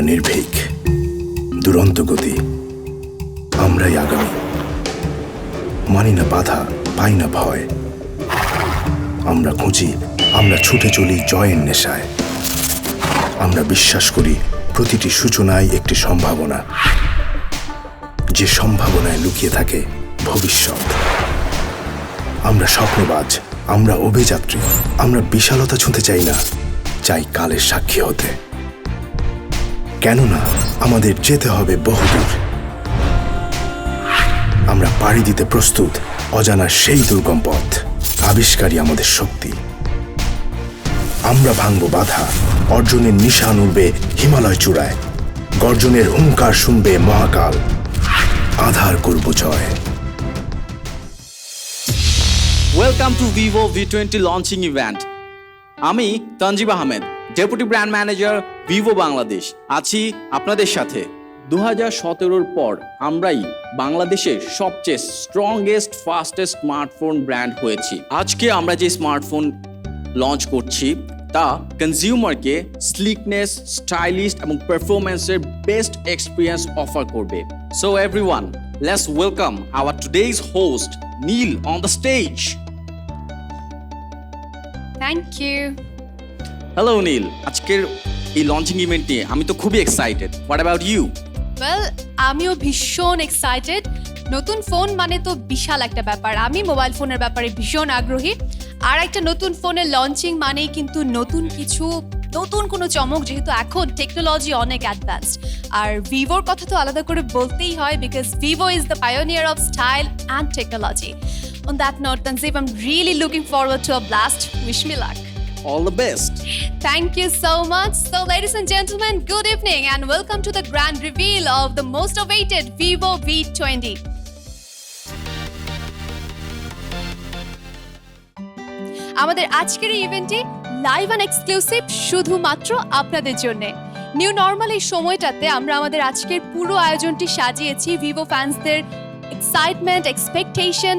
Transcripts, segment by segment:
নির্ভীক, দুরন্ত গতি, আমরাই আগামী। মানি না বাধা, পাই না ভয়। আমরা খুঁজি, আমরা ছুটে চলি জয়ের নেশায়। আমরা বিশ্বাস করি প্রতিটি সূচনায় একটি সম্ভাবনা, যে সম্ভাবনায় লুকিয়ে থাকে ভবিষ্যৎ। আমরা স্বপ্নবাজ, আমরা অভিযাত্রী। আমরা বিশালতা ছুঁতে চাই না, চাই কালের সাক্ষী হতে। কেননা আমাদের যেতে হবে বহুদূর। আমরা পাড়ি দিতে প্রস্তুত অজানার সেই দুর্গম পথ। আবিষ্কারই আমাদের শক্তি। আমরা ভাঙব বাধা, অর্জনের নিশান উড়বে হিমালয় চূড়ায়। গর্জনের হুঙ্কার শুনবে মহাকাল, আধার করব জয়। Welcome to Vivo V20 launching event. আমি Tanzib Ahmed, deputy brand manager Vivo Bangladesh, আছি আপনাদের সাথে। 2017-র পর আমরাই বাংলাদেশের সবচেয়ে স্ট্রংগেস্ট ফাস্টেস্ট স্মার্টফোন ব্র্যান্ড হয়েছি। আজকে আমরা যে স্মার্টফোন লঞ্চ করছি তা কনজিউমারকে স্লিকনেস, স্টাইলিশ এবং পারফরমেন্সের বেস্ট এক্সপিরিয়েন্স অফার করবে। So everyone, let's welcome our today's host Neel on the stage. Thank you. Hello Neel, আজকের এই লঞ্চিং ইভেন্ট নিয়ে আমি তো খুবই excited. What about you? Well, আমিও ভীষণ এক্সাইটেড। নতুন ফোন মানে তো বিশাল একটা ব্যাপার। আমি মোবাইল ফোনের ব্যাপারে ভীষণ আগ্রহী। আর একটা নতুন ফোনের লঞ্চিং মানেই কিন্তু নতুন কিছু, নতুন কোনো চমক, যেহেতু এখন টেকনোলজি অনেক অ্যাডভান্সড। আর ভিভোর কথা তো আলাদা করে বলতেই হয়, because Vivo is the pioneer of style and technology. On that note, Tanzib, I'm really looking forward to a blast. Wish me luck. All the best. Thank you so much. So, ladies and gentlemen, good evening and welcome to the grand reveal of the most awaited Vivo V20. আমাদের আজকের এই ইভেন্টে live and exclusive শুধুমাত্র আপনাদের জন্য। New normal এই সময়টাতে আমরা আমাদের আজকের পুরো আয়োজনটি সাজিয়েছি ভিভো ফ্যান্সদের এক্সাইটমেন্ট, এক্সপেকটেশন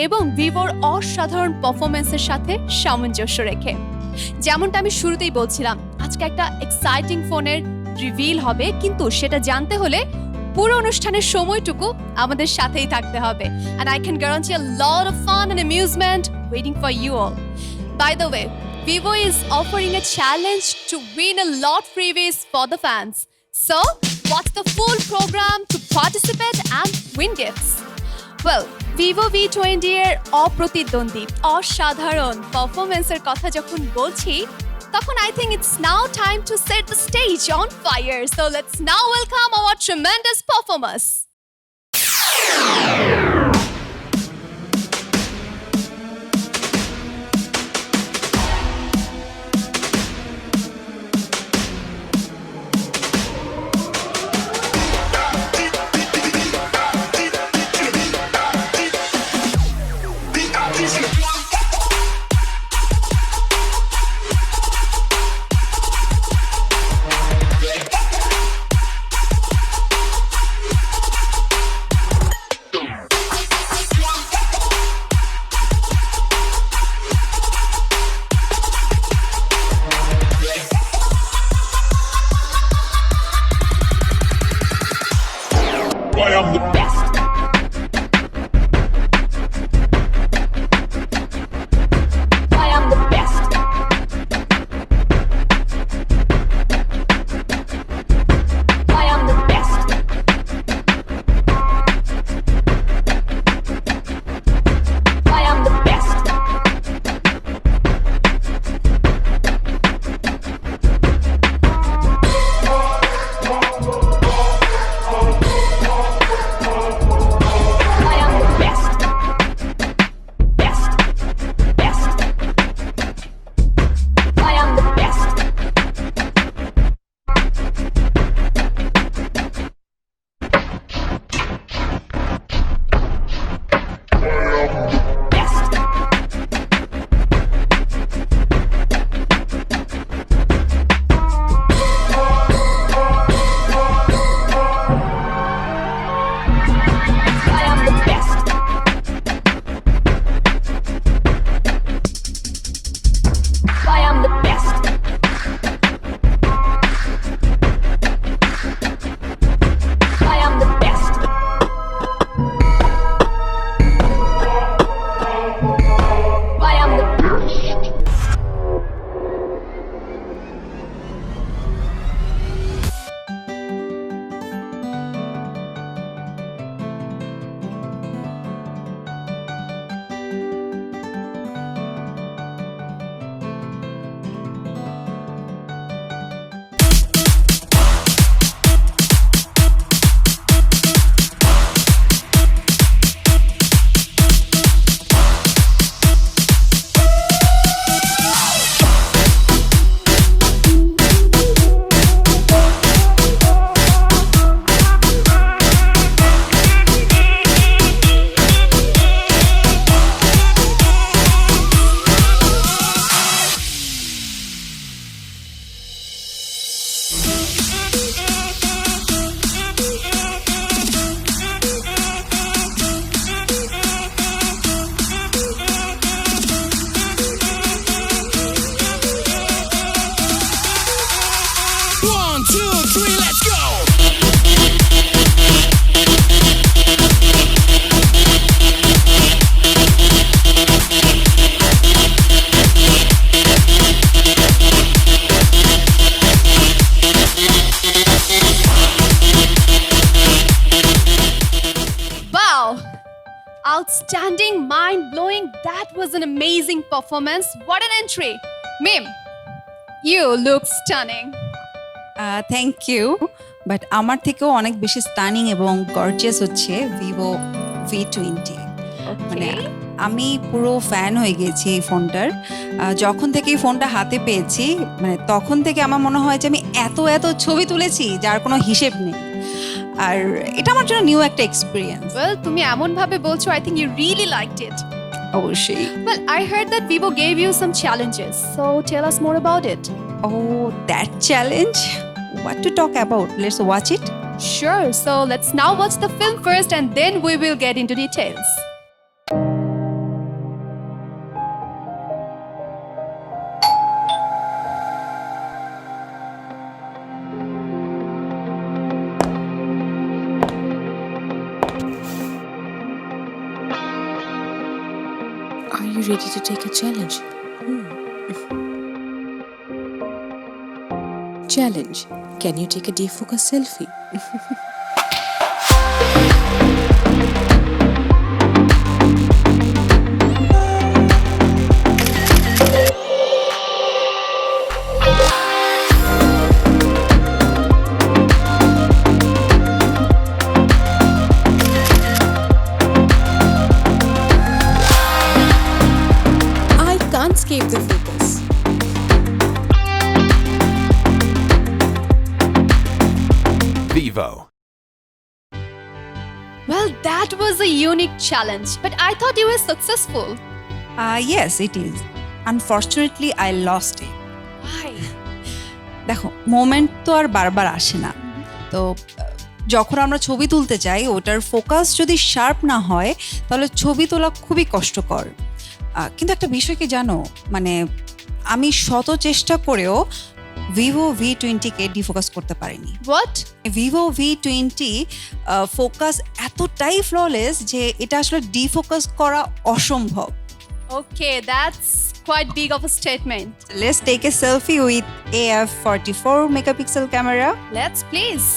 এবং ভিভোর অসাধারণ পারফরমেন্সের সাথে সামঞ্জস্য রেখে। যেমনটা আমি শুরুতেই বলছিলাম, আজকে একটা এক্সাইটিং ফোনের রিভিল হবে, কিন্তু সেটা জানতে হলে পুরো অনুষ্ঠানের সময়টুকু আমাদের সাথেই থাকতে হবে। And I can guarantee a lot of fun and amusement waiting for you all. By the way, Vivo is offering a challenge to win a lot freebies for the fans. So, watch the full program to participate and win gifts. Well, Vivo V20 এর অপ্রতিদ্বন্দ্বী, অসাধারণ পারফরমেন্সের কথা যখন বলছি, তখন I think it's now time to set the stage on fire. So let's now welcome our tremendous performers. I am the best. I am the best. I am the best. I am the best. I am the best. Best. Best. I am the best. Best. I am the best. I am the best. outstanding, mind-blowing. That was an amazing performance. What an entry. Mim, you look stunning. Thank you but আমার থেকেও অনেক বেশি stunning এবং gorgeous হচ্ছে Vivo V20 মানে আমি পুরো fan হয়ে গেছি এই ফোনটার যখন থেকে এই ফোনটা হাতে পেয়েছি মানে তখন থেকে আমার মনে হয় যে আমি এত এত ছবি তুলেছি যার কোনো হিসেব নেই আর এটা আমার জন্য নিউ একটা এক্সপিরিয়েন্স Well, তুমি এমন ভাবে বলছো, I think you really liked it. অবশ্যই Well, I heard that Vivo gave you some challenges. So tell us more about it. Oh, that challenge? What to talk about? Let's watch it. Sure. So let's now watch the film first and then we will get into details. Are you ready to take a challenge? Challenge. Can you take a defocus selfie? I can't escape the focus. Vivo. Well, that was a unique challenge, but I thought you were successful. Yes, it is. Unfortunately, I lost it. Why? দেখো moment তো আর বারবার আসে না তো যখন আমরা ছবি তুলতে চাই ওটার ফোকাস যদি শার্প না হয় তাহলে ছবি তোলা খুবই কষ্টকর কিন্তু একটা বিষয় কি জানো মানে আমি শত চেষ্টা করেও ভিভো V20-কে ডিফোকাস করতে পারিনি What? ভিভো V20 ফোকাস এতটাই ফ্ললেস যে এটা আসলে ডিফোকাস করা অসম্ভব Okay, that's quite big of a statement. Let's take a selfie with AF44 megapixel camera. Let's please.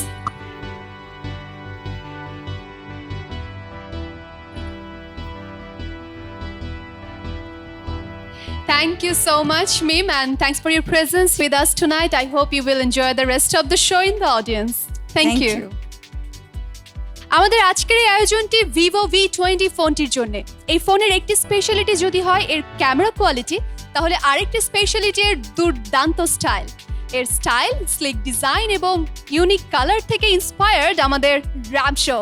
Thank you so much, Mim, and thanks for your presence with us tonight. I hope you will enjoy the rest of the show in the audience. Thank you. আমাদের আজকের এই আয়োজনটি Vivo V20 ফোনটির জন্য। এই ফোনের একটি speciality যদি হয় এর ক্যামেরা কোয়ালিটি, তাহলে আরেকটি স্পেশালিটি এর দুর্দান্ত স্টাইল। এর স্টাইল, স্লিক ডিজাইন এবং ইউনিক কালার থেকে ইন্সপায়ার্ড আমাদের ramp show.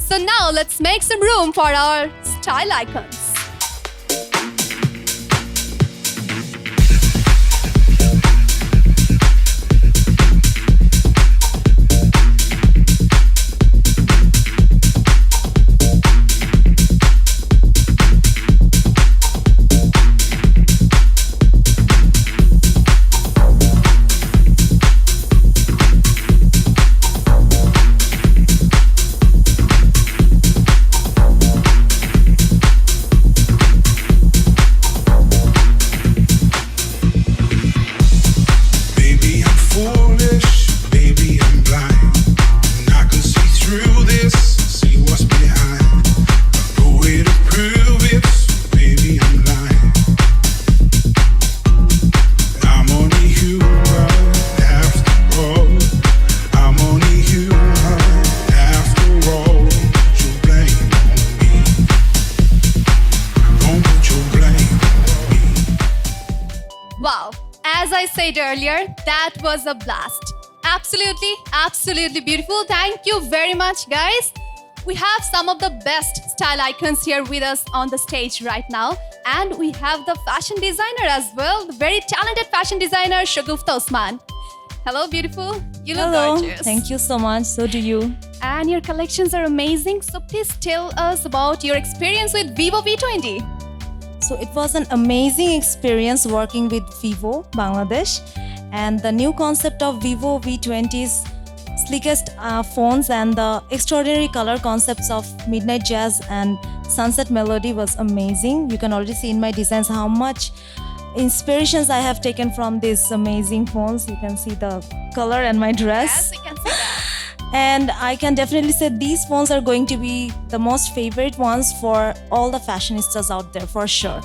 So now let's make some room for our style icons. Baby, I'm foolish. Baby, I'm blind. And I can see through this, see what's behind. No way to prove it. Baby, I'm lying. I'm only human after all. I'm only human after all. Put your blame on me. Don't put your blame on me. Wow, as I said earlier, that was a blast. Absolutely beautiful. Thank you very much, guys. We have some of the best style icons here with us on the stage right now. And we have the fashion designer as well, the very talented fashion designer, Shagufta Osman. Hello, beautiful. You look gorgeous. Thank you so much. So do you. And your collections are amazing. So please tell us about your experience with Vivo V20. So it was an amazing experience working with Vivo Bangladesh, and the new concept of Vivo V20's sleekest phones and the extraordinary color concepts of Midnight Jazz and Sunset Melody was amazing. You can already see in my designs how much inspirations I have taken from these amazing phones. You can see the color and my dress. Yes, we can see that. And I can definitely say these phones are going to be the most favorite ones for all the fashionistas out there, for sure.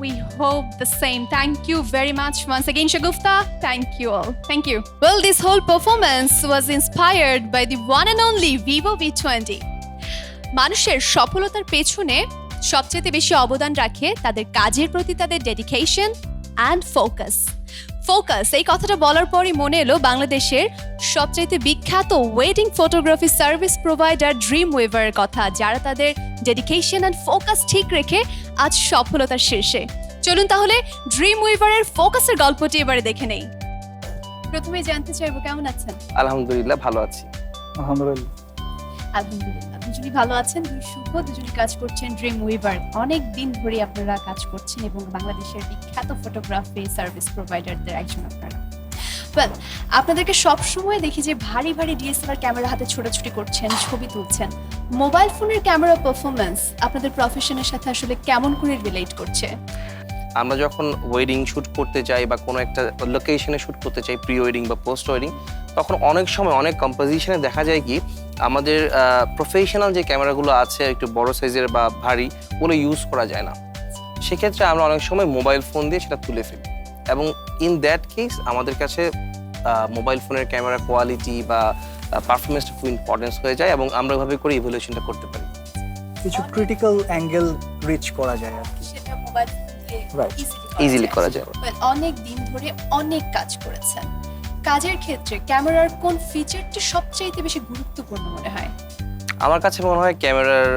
We hope the same. Thank you very much once again, Shagufta. Thank you all. Thank you. Well, this whole performance was inspired by the one and only Vivo V20. মানুষের সফলতার পেছনে সবচেয়ে বেশি অবদান রাখে তাদের কাজের প্রতি তাদের ডেডিকেশন অ্যান্ড ফোকাস এই কথাটা বলার পরই মনে এলো বাংলাদেশের সবচাইতে বিখ্যাত wedding photography service provider dream ওয়েভারের কথা, যারা তাদের ডেডিকেশন অ্যান্ড ফোকাস ঠিক রেখে আজ সফলতার শীর্ষে। চলুন তাহলে ড্রিম ওয়েভারের ফোকাসের গল্পটি এবারে দেখে নেই। প্রথমে জানতে চাইবো কেমন আছেন? আলহামদুলিল্লাহ ভালো আছি। আলহামদুলিল্লাহ। আলহামদুলিল্লাহ, দুজনই ভালো আছেন। দুই শুভ, দুজনই কাজ করছেন ড্রিম উইভার। অনেক দিন ধরে আপনারা কাজ করছেন এবং বাংলাদেশের বিখ্যাত ফটোগ্রাফি সার্ভিস প্রোভাইডারদের একজন আপনারা। ওয়েল, আপনাদেরকে সবসময় দেখি যে ভারী ভারী ডিএসএলআর ক্যামেরা হাতে ছোটাছুটি করছেন, ছবি তুলছেন। মোবাইল ফোনের ক্যামেরা পারফরমেন্স আপনাদের প্রফেশনের সাথে আসলে কেমন করে রিলেট করছে? আমরা যখন ওয়েডিং শ্যুট করতে যাই বা কোনো একটা লোকেশনে শ্যুট করতে চাই, প্রি ওয়েডিং বা পোস্ট ওয়েডিং, তখন অনেক সময় অনেক কম্পোজিশনে দেখা যায় কি আমাদের প্রফেশনাল যে ক্যামেরাগুলো আছে একটু বড় সাইজের বা ভারী, ওগুলো ইউজ করা যায় না। সেক্ষেত্রে আমরা অনেক সময় মোবাইল ফোন দিয়ে সেটা তুলে ফেলি, এবং ইন দ্যাট কেস আমাদের কাছে মোবাইল ফোনের ক্যামেরা কোয়ালিটি বা পারফরমেন্সটা খুব ইম্পর্টেন্স হয়ে যায়, এবং আমরা ওইভাবে করে ইভ্যালুয়েশনটা করতে পারি। কিছু ক্রিটিক্যাল অ্যাঙ্গেল রিচ করা যায় আর কি, সেটা মোবাইল ফোন দিয়ে ইজিলি করা যায়। অনেক দিন ধরে অনেক কাজ করেছেন। কাজের ক্ষেত্রে ক্যামেরার কোন ফিচারটি সবচেয়ে বেশি গুরুত্বপূর্ণ মনে হয়? আমার কাছে মনে হয় ক্যামেরার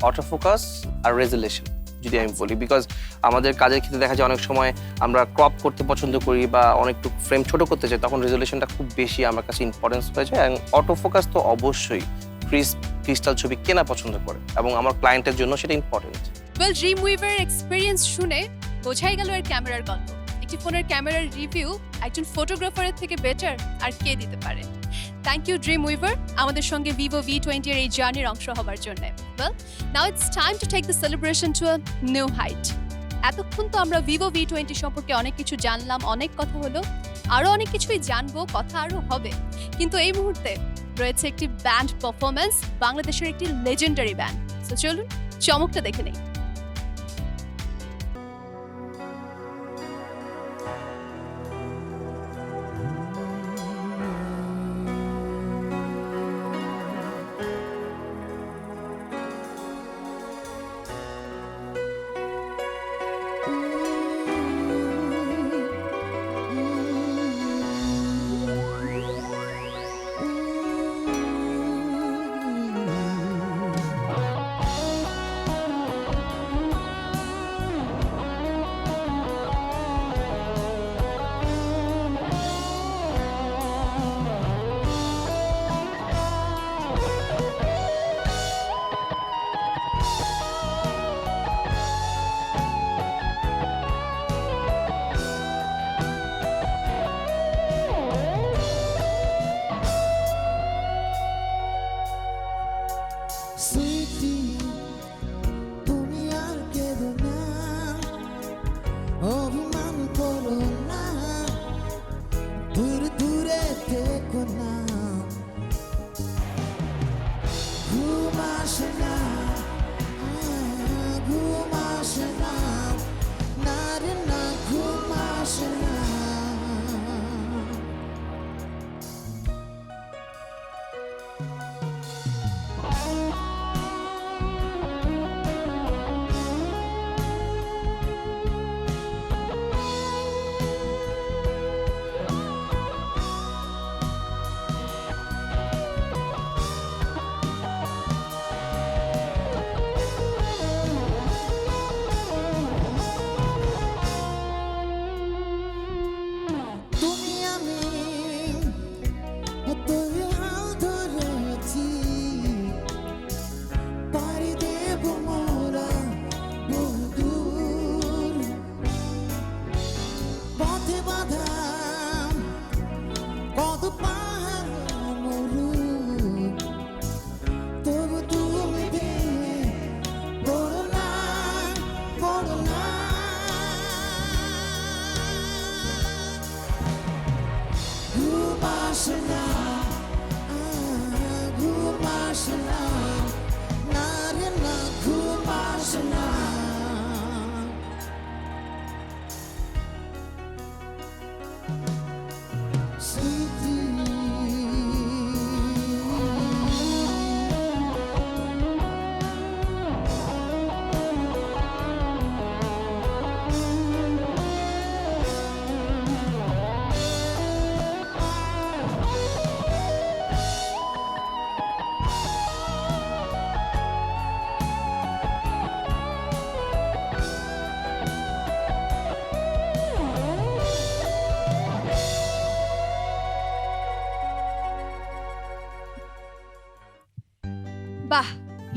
অটো ফোকাস আর রেজুলেশন, যদি আমি বলি, বিকজ আমাদের কাজের ক্ষেত্রে দেখা যায় অনেক সময় আমরা ক্রপ করতে পছন্দ করি বা অনেকটু ফ্রেম ছোট করতে চাই, তখন রেজুলেশনটা খুব বেশি আমার কাছে ইম্পর্টেন্স হয়ে যায়। এবং অটো ফোকাস তো অবশ্যই ক্রিস্টাল ছবি কেনা পছন্দ করে, এবং আমার ক্লায়েন্টের জন্য সেটা ইম্পর্টেন্ট। ওয়েল, ড্রিম উইভারের এক্সপেরিয়েন্স শুনে বোঝাই গেল এর ক্যামেরার গল্প। একটি ফোনের ক্যামেরার রিভিউ একজন ফটোগ্রাফারের থেকে বেটার আর কে দিতে পারে? থ্যাংক ইউ ড্রিম উইভার আমাদের সঙ্গে ভিভো V20 এর এই জার্নির অংশ হবার জন্য। Well, now it's time to take the celebration to a new height. এতক্ষণ তো আমরা ভিভো V20 সম্পর্কে অনেক কিছু জানলাম, অনেক কথা হলো, আরও অনেক কিছুই জানবো, কথা আরও হবে। কিন্তু এই মুহূর্তে রয়েছে একটি ব্যান্ড পারফরমেন্স, বাংলাদেশের একটি লেজেন্ডারি ব্যান্ড। সো চলুন চমকটা দেখে নেই।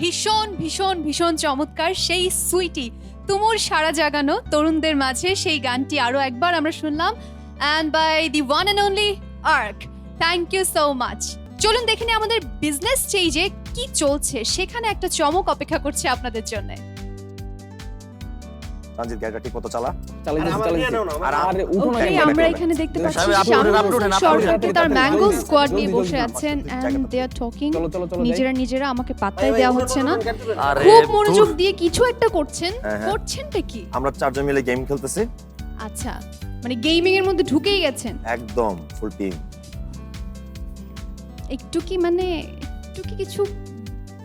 ভীষণ ভীষণ ভীষণ চমৎকার সেই সুইটি তুমুল সারা জাগানো তরুণদের মাঝে সেই গানটি আরো একবার আমরা শুনলাম and by the one and only Ark. Thank you so much. চলুন দেখে নিই আমাদের বিজনেস স্টেজে কি চলছে, সেখানে একটা চমক অপেক্ষা করছে আপনাদের জন্য। তানজিদ গাড়িটা ঠিক মতো চালা। ওকে, আমরা এখানে দেখতে পাচ্ছি শামীম সরকারকে তার ম্যাঙ্গো স্কোয়াড নিয়ে বসে আছেন এন্ড দে আর টকিং। নিজেরা আমাকে পাত্তাই দেওয়া হচ্ছে না, খুব মনোযোগ দিয়ে কিছু একটা করছেন। করছেনটা কি? আমরা চারজন মিলে গেম খেলতেছি। আচ্ছা, মানে গেমিং এর মধ্যে ঢুকেই গেছেন একদম ফুল টিম। একটু কি মানে একটু কি কিছু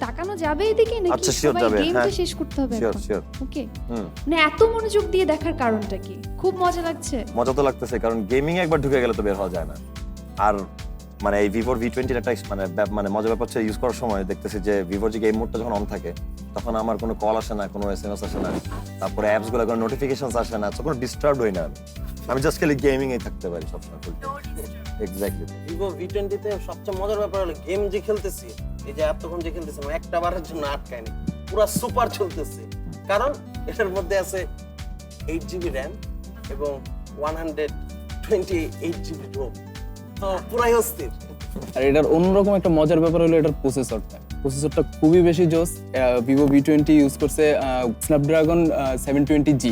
তাকানো যাবে এদিকে নাকি? আচ্ছা, শিওর সবাই যাবে। গেমটা হ্যাঁ, শেষ করতে হবে শিওর এখন। শিওর। ওকে, মানে এত মনোযোগ দিয়ে দেখার কারণটা কি? খুব মজা লাগছে। মজা তো লাগতেছে, কারণ গেমিং একবার ঢুকে গেলে তো বের হওয়া যায় না। আর মানে এই ভিভোর V20 একটা মানে মজার ব্যাপার হচ্ছে ইউজ করার সময় দেখতেছি যে ভিভোর যে গেম মোডটা যখন অন থাকে তখন আমার কোনো কল আসে না, কোনো SMS আসে না, তারপরে অ্যাপস গুলো কোনো নোটিফিকেশনস আসে না, তখন ডিস্টার্ব হই না আমি জাস্ট খালি গেমিং এ থাকতে পারি সবসময়। এক্স্যাক্টলি। ভিভো V20 তে সবচেয়ে মজার ব্যাপার হলো গেম যে খেলতেছি, এই যে এতক্ষণ যে খেলতেছি মানে একটা বারের জন্য আটকায়নি, পুরো সুপার চলতেছে। কারণ এটার মধ্যে আছে 8GB RAM এবং 128GB ROM, তো পুরাই অস্থির। আর এটার অন্যরকম একটা মজার ব্যাপার হলো এটার প্রসেসরটা খুবই বেশি জোস। ভিভো V20 ইউজ করছে Snapdragon 720G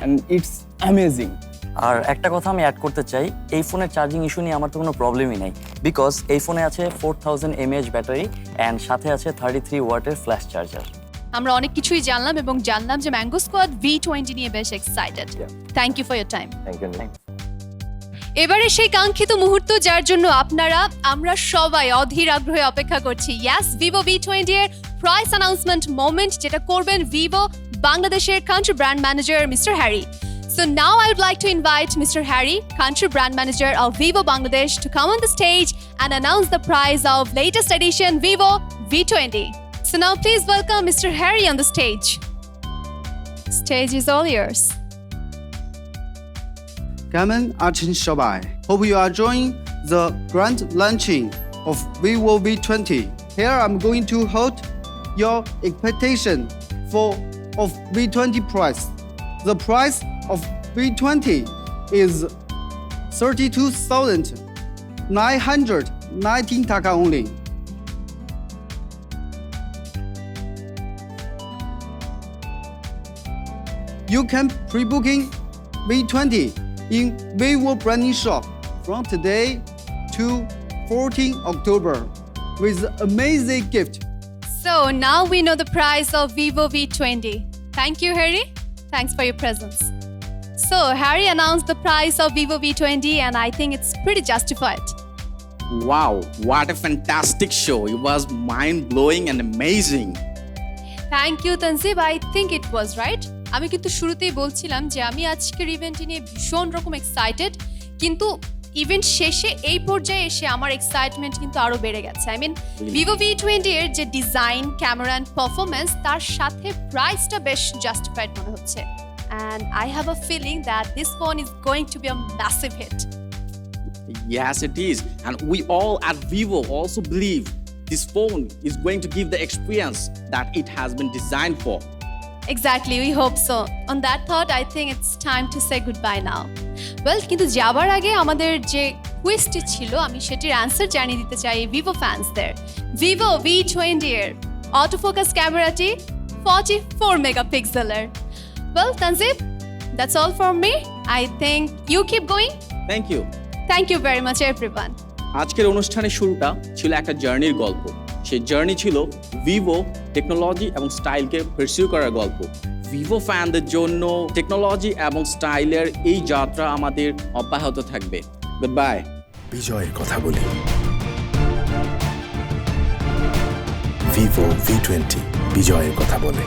and it's amazing. আর একটা কথা আমি অ্যাড করতে চাই, এই ফোনের চার্জিং ইস্যু নিয়ে আমার তো কোনো প্রবলেমই নাই, বিকজ এই ফোনে আছে 4000 mAh ব্যাটারি অ্যান্ড সাথে আছে 33 ওয়াটের ফ্ল্যাশ চার্জার। আমরা অনেক কিছুই জানলাম এবং জানলাম যে ম্যাঙ্গো স্কোয়াড V20 নিয়ে বেশ excited. Thank you for your time. Thank you. এবারে সেই কাঙ্ক্ষিত মুহূর্ত যার জন্য আমরা সবাই অধীর আগ্রহে অপেক্ষা করছি। ইয়াস, ভিভো V20 এর প্রাইস অ্যানাউন্সমেন্ট মোমেন্ট, যেটা করবেন ভিভো বাংলাদেশের country brand manager mister Harry. So now I would like to invite Mr. Harry, Country Brand Manager of Vivo Bangladesh, to come on the stage and announce the prize of latest edition Vivo V20. So now please welcome Mr. Harry on the stage. Stage is all yours. Kamen Artin Shobai. Hope you are enjoying the grand launching of Vivo V20. Here I'm going to hold your expectation of V20 price. The price of V20 is 32,919 taka only. You can pre-booking V20 in Vivo branding shop from today to 14 October with amazing gift. So now we know the price of Vivo V20. Thank you, Harry. Thanks for your presence. So Harry announced the price of Vivo V20 and I think it's pretty justified. Wow, what a fantastic show. It was mind-blowing and amazing. Thank you, Tanzib. I think it was right. আমি কিন্তু শুরুতেই বলছিলাম যে আমি আজকের event নিয়ে ভীষণ রকম এক্সাইটেড, কিন্তু ইভেন্ট শেষে এই পর্যায়ে এসে আমার এক্সাইটমেন্ট কিন্তু আরো বেড়ে গেছে। আই মিন ভিভো V20 এর যে ডিজাইন, ক্যামেরা এন্ড পারফরম্যান্স, তার সাথে প্রাইসটা বেশ জাস্টিফাইড মনে হচ্ছে। And I have a feeling that this phone is going to be a massive hit. Yes, it is. And we all at Vivo also believe this phone is going to give the experience that it has been designed for. Exactly, we hope so. On that thought, I think it's time to say goodbye now. Well, কিন্তু যাবার আগে আমাদের যে কুইজটি ছিল আমি সেটির answer জানিয়ে দিতে চাই ভিভো ফ্যান্সদের। ভিভো V20 এর অটোফোকাস ক্যামেরাটি 44 মেগাপিক্সেলের। Well, Tanzib, that's all from me. I think you keep going. Thank you. Thank you very much, everyone. আজকের অনুষ্ঠানের শুরুটা ছিল একটা জার্নির গল্প। সেই জার্নি ছিল ভিভো টেকনোলজি এবং স্টাইলকে পারসিউ করার গল্প। ভিভো ফ্যানদের জন্য টেকনোলজি এবং স্টাইলের এই যাত্রা আমাদের অব্যাহত থাকবে। Good bye. বিজয়ের কথা বলি। ভিভো V20 বিজয়ের কথা বলে।